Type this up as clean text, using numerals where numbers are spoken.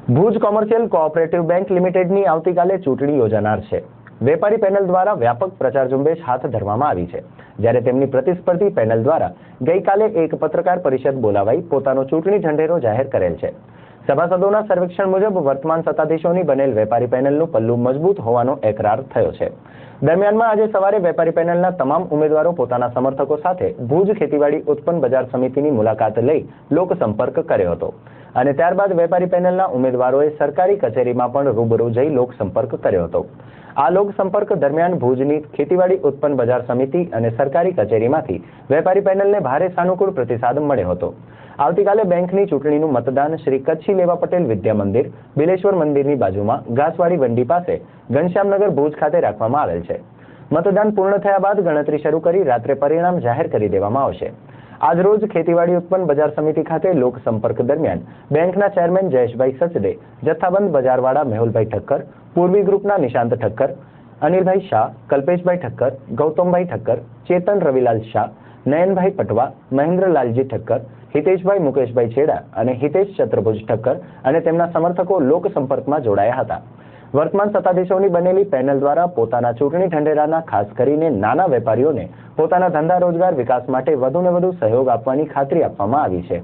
Bhuj commercial cooperative bank લિમિટેડની આવતીકાલે ચૂંટણી યોજાનાર છે। વેપારી પેનલ દ્વારા વ્યાપક પ્રચાર ઝુંબેશ હાથ ધરવામાં આવી છે, જ્યારે તેમની પ્રતિસ્પર્ધી પેનલ દ્વારા ગઈકાલે એક પત્રકાર પરિષદ બોલાવાઈ પોતાનો ચૂંટણી ઢંઢેરો જાહેર કરેલ છે। સભાસદોના સર્વેક્ષણ મુજબ વર્તમાન સત્તાધીશોની બનેલ વેપારી પેનલનું પલ્લું મજબૂત હોવાનો એકરાર થયો છે। દરમિયાનમાં આજે સવારે વેપારી પેનલના તમામ ઉમેદવારો પોતાના સમર્થકો સાથે ભુજ ખેતીવાડી ઉત્પન્ન બજાર સમિતિની મુલાકાત લઈ લોકસંપર્ક કર્યો હતો અને ત્યારબાદ વેપારી પેનલના ઉમેદવારોએ સરકારી કચેરીમાં પણ રૂબરૂ જઈ લોકસંપર્ક કર્યો હતો। આ લોકસંપર્ક દરમિયાન ભુજની ખેતીવાડી ઉત્પન્ન બજાર સમિતિ અને સરકારી કચેરીમાંથી વેપારી પેનલને ભારે સાનુકૂળ પ્રતિસાદ મળ્યો હતો। આવતીકાલે બેંકની ચૂંટણીનું મતદાન શ્રી કચ્છી લેવા પટેલ વિદ્યા મંદિર, બિલેશ્વર મંદિરની બાજુમાં ઘાસવાડી વંડી પાસે ઘનશ્યામનગર ભુજ ખાતે રાખવામાં આવેલ છે। મતદાન પૂર્ણ થયા બાદ ગણતરી શરૂ કરી રાત્રે પરિણામ જાહેર કરી દેવામાં આવશે। આજરોજ ખેતીવાડી ઉત્પન્ન બજાર સમિતિ ખાતે લોકસંપર્ક દરમિયાન બેંકના ચેરમેન જયેશભાઈ સચદે, જથ્થાબંધ બજારવાળા મેહુલભાઈ ઠક્કર, પૂર્વી ગ્રુપના નિશાંત ઠક્કર, અનિલભાઈ શાહ, કલ્પેશભાઈ ઠક્કર, ગૌતમભાઈ ઠક્કર, ચેતન રવિલાલ શાહ, નયનભાઈ પટવા, મહેન્દ્રલાલજી ઠક્કર, હિતેશભાઈ મુકેશભાઈ છેડા અને હિતેશ ચત્રભુજ ઠક્કર અને તેમના સમર્થકો લોકસંપર્કમાં જોડાયા હતા। વર્તમાન સત્તાધીશોની બનેલી પેનલ દ્વારા પોતાના ચૂંટણી ઢંઢેરાના ખાસ કરીને નાના વેપારીઓને પોતાના ધંધા રોજગાર વિકાસ માટે વધુને વધુ સહયોગ આપવાની ખાતરી આપવામાં આવી છે।